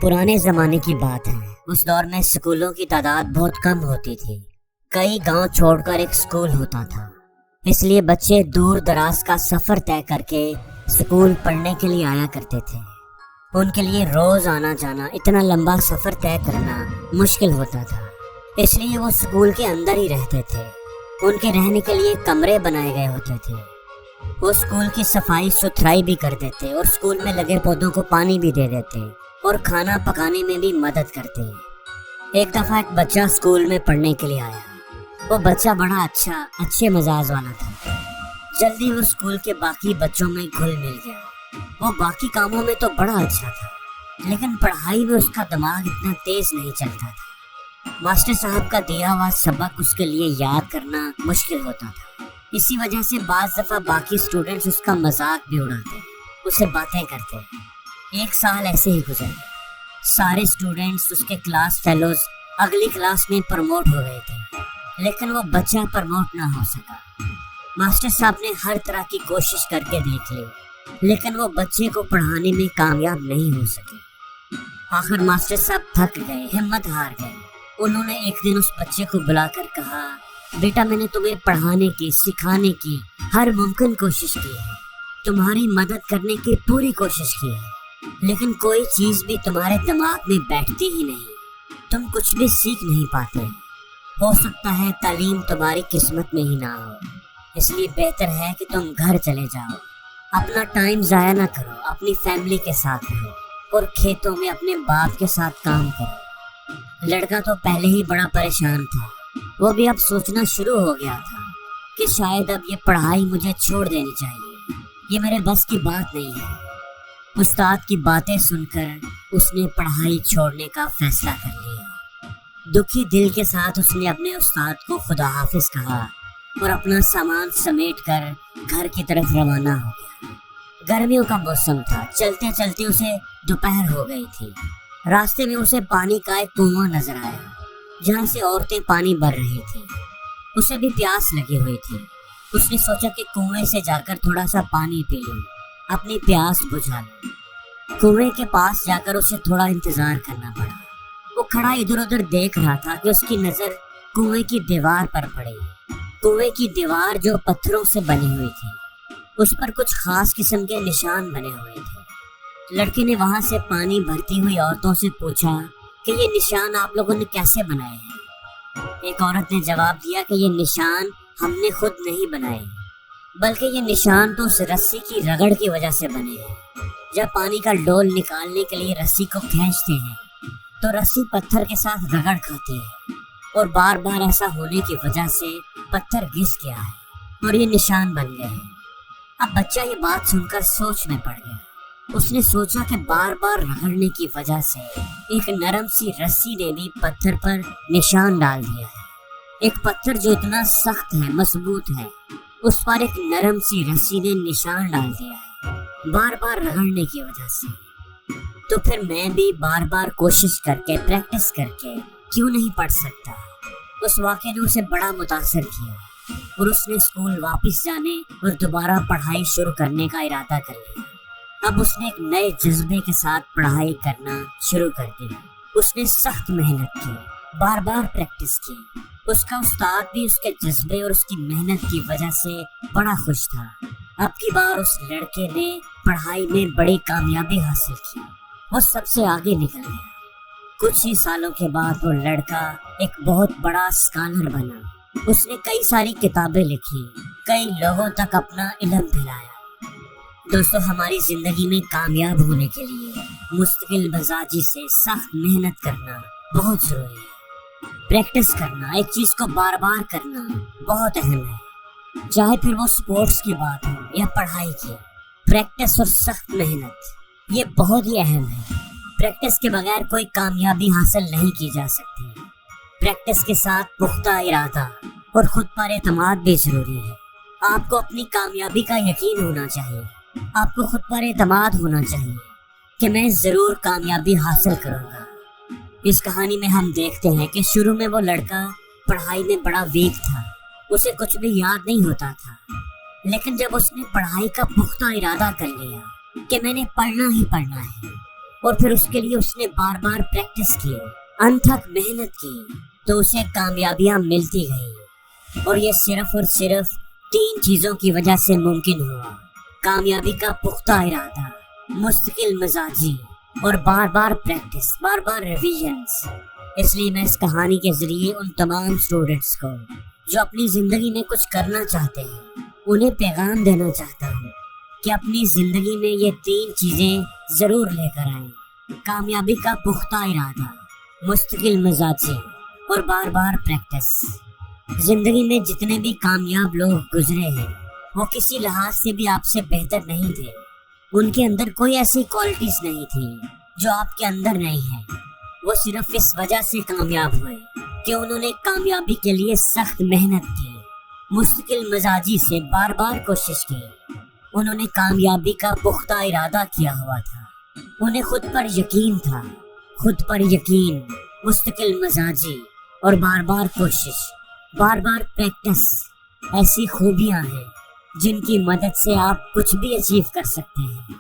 پرانے زمانے کی بات ہے۔ اس دور میں سکولوں کی تعداد بہت کم ہوتی تھی۔ کئی گاؤں چھوڑ کر ایک سکول ہوتا تھا، اس لیے بچے دور دراز کا سفر طے کر کے سکول پڑھنے کے لیے آیا کرتے تھے۔ ان کے لیے روز آنا جانا، اتنا لمبا سفر طے کرنا مشکل ہوتا تھا، اس لیے وہ سکول کے اندر ہی رہتے تھے۔ ان کے رہنے کے لیے کمرے بنائے گئے ہوتے تھے۔ وہ سکول کی صفائی ستھرائی بھی کر دیتے اور سکول میں لگے پودوں کو پانی بھی دے دیتے اور کھانا پکانے میں بھی مدد کرتے۔ ایک دفعہ ایک بچہ سکول میں پڑھنے کے لیے آیا۔ وہ بچہ بڑا اچھے مزاج والا تھا۔ جلدی وہ سکول کے باقی بچوں میں گھل مل گیا۔ وہ باقی کاموں میں تو بڑا اچھا تھا، لیکن پڑھائی میں اس کا دماغ اتنا تیز نہیں چلتا تھا۔ ماسٹر صاحب کا دیا ہوا سبق اس کے لیے یاد کرنا مشکل ہوتا تھا۔ اسی وجہ سے بعض دفعہ باقی اسٹوڈنٹس اس کا مذاق بھی اڑاتے، اسے باتیں کرتے۔ ایک سال ایسے ہی گزر گیا۔ سارے اسٹوڈنٹس اس کے کلاس فیلوز اگلی کلاس میں پروموٹ ہو گئے تھے، لیکن وہ بچہ پروموٹ نہ ہو سکا۔ ماسٹر صاحب نے ہر طرح کی کوشش کر کے دیکھ لی، لیکن وہ بچے کو پڑھانے میں کامیاب نہیں ہو سکے۔ آخر ماسٹر صاحب تھک گئے، ہمت ہار گئے۔ انہوں نے ایک دن اس بچے کو بلا کر کہا، بیٹا میں نے تمہیں پڑھانے کی، سکھانے کی ہر ممکن کوشش کی ہے، تمہاری مدد کرنے کی پوری کوشش کی ہے، لیکن کوئی چیز بھی تمہارے دماغ میں بیٹھتی ہی نہیں، تم کچھ بھی سیکھ نہیں پاتے۔ ہو سکتا ہے تعلیم تمہاری قسمت میں ہی نہ ہو، اس لیے بہتر ہے کہ تم گھر چلے جاؤ، اپنا ٹائم ضائع نہ کرو، اپنی فیملی کے ساتھ رہو اور کھیتوں میں اپنے باپ کے ساتھ کام کرو۔ لڑکا تو پہلے ہی بڑا پریشان تھا، وہ بھی اب سوچنا شروع ہو گیا تھا کہ شاید اب یہ پڑھائی مجھے چھوڑ دینی چاہیے، یہ میرے بس کی بات نہیں ہے۔ استاد کی باتیں سن کر اس نے پڑھائی چھوڑنے کا فیصلہ کر لیا۔ دکھی دل کے ساتھ اس نے اپنے استاد کو خدا حافظ کہا اور اپنا سامان سمیٹ کر گھر کی طرف روانہ ہو گیا۔ گرمیوں کا موسم تھا، چلتے چلتے اسے دوپہر ہو گئی تھی۔ راستے میں اسے پانی کا ایک کنواں نظر آیا جہاں سے عورتیں پانی بھر رہی تھیں۔ اسے بھی پیاس لگی ہوئی تھی۔ اس نے سوچا کہ کنویں سے جا کر تھوڑا سا پانی پی لوں، اپنی پیاس بجھا لوں۔ کنویں کے پاس جا کر اسے تھوڑا انتظار کرنا پڑا۔ وہ کھڑا ادھر ادھر دیکھ رہا تھا کہ اس کی نظر کنویں کی دیوار پر پڑی۔ کنویں کی دیوار جو پتھروں سے بنی ہوئی تھی، اس پر کچھ خاص قسم کے نشان بنے ہوئے تھے۔ لڑکے نے وہاں سے پانی بھرتی ہوئی عورتوں سے پوچھا کہ یہ نشان آپ لوگوں نے کیسے بنائے ہیں؟ ایک عورت نے جواب دیا کہ یہ نشان ہم نے خود نہیں بنائے، بلکہ یہ نشان تو اس رسی کی رگڑ کی وجہ سے بنے ہیں۔ جب پانی کا ڈول نکالنے کے لیے رسی کو کھینچتے ہیں تو رسی پتھر کے ساتھ رگڑ کھاتی ہے، اور بار بار ایسا ہونے کی وجہ سے پتھر گھس گیا ہے اور یہ نشان بن گئے ہیں۔ اب بچہ یہ بات سن کر سوچ میں پڑ گیا۔ اس نے سوچا کہ بار بار رگڑنے کی وجہ سے ایک نرم سی رسی نے بھی پتھر پر نشان ڈال دیا ہے۔ ایک پتھر جو اتنا سخت ہے، مضبوط ہے، اس پر ایک نرم سی رسی نے نشان ڈال دیا ہے، بار بار رگڑنے کی وجہ سے۔ تو پھر میں بھی بار بار کوشش کر کے، پریکٹس کر کے کیوں نہیں پڑھ سکتا؟ اس واقعے نے اسے بڑا متاثر کیا اور اس نے اسکول واپس جانے اور دوبارہ پڑھائی شروع کرنے کا ارادہ کر لیا۔ اب اس نے ایک نئے جذبے کے ساتھ پڑھائی کرنا شروع کر دیا۔ اس نے سخت محنت کی، بار بار پریکٹس کی۔ اس کا استاد بھی اس کے جذبے اور اس کی محنت کی وجہ سے بڑا خوش تھا۔ اب کی بار اس لڑکے نے پڑھائی میں بڑی کامیابی حاصل کی، وہ سب سے آگے نکل گیا۔ کچھ ہی سالوں کے بعد وہ لڑکا ایک بہت بڑا اسکالر بنا۔ اس نے کئی ساری کتابیں لکھی، کئی لوگوں تک اپنا علم پھیلایا۔ دوستو، ہماری زندگی میں کامیاب ہونے کے لیے مستقل مزاجی سے سخت محنت کرنا بہت ضروری ہے۔ پریکٹس کرنا، ایک چیز کو بار بار کرنا بہت اہم ہے، چاہے پھر وہ سپورٹس کی بات ہو یا پڑھائی کی۔ پریکٹس اور سخت محنت یہ بہت ہی اہم ہے۔ پریکٹس کے بغیر کوئی کامیابی حاصل نہیں کی جا سکتی۔ پریکٹس کے ساتھ پختہ ارادہ اور خود پر اعتماد بھی ضروری ہے۔ آپ کو اپنی کامیابی کا یقین ہونا چاہیے، آپ کو خود پر اعتماد ہونا چاہیے کہ میں ضرور کامیابی حاصل کروں گا۔ اس کہانی میں ہم دیکھتے ہیں کہ شروع میں وہ لڑکا پڑھائی میں بڑا ویک تھا، اسے کچھ بھی یاد نہیں ہوتا تھا، لیکن جب اس نے پڑھائی کا پختہ ارادہ کر لیا کہ میں نے پڑھنا ہی پڑھنا ہے، اور پھر اس کے لیے اس نے بار بار پریکٹس کی، انتھک محنت کی، تو اسے کامیابیاں ملتی گئی۔ اور یہ صرف اور صرف 3 چیزوں کی وجہ سے ممکن ہوا: کامیابی کا پختہ ارادہ، مستقل مزاجی، اور بار بار پریکٹس، بار بار ریویژنز۔ اس لیے میں اس کہانی کے ذریعے ان تمام اسٹوڈنٹس کو جو اپنی زندگی میں کچھ کرنا چاہتے ہیں انہیں پیغام دینا چاہتا ہوں کہ اپنی زندگی میں یہ 3 چیزیں ضرور لے کر آئیں: کامیابی کا پختہ ارادہ، مستقل مزاجی، اور بار بار پریکٹس۔ زندگی میں جتنے بھی کامیاب لوگ گزرے ہیں وہ کسی لحاظ سے بھی آپ سے بہتر نہیں تھے۔ ان کے اندر کوئی ایسی کوالٹیز نہیں تھی جو آپ کے اندر نہیں ہے۔ وہ صرف اس وجہ سے کامیاب ہوئے کہ انہوں نے کامیابی کے لیے سخت محنت کی، مستقل مزاجی سے بار بار کوشش کی۔ انہوں نے کامیابی کا پختہ ارادہ کیا ہوا تھا، انہیں خود پر یقین تھا۔ خود پر یقین، مستقل مزاجی اور بار بار کوشش، بار بار پریکٹس ایسی خوبیاں ہیں جن کی مدد سے آپ کچھ بھی اچیو کر سکتے ہیں۔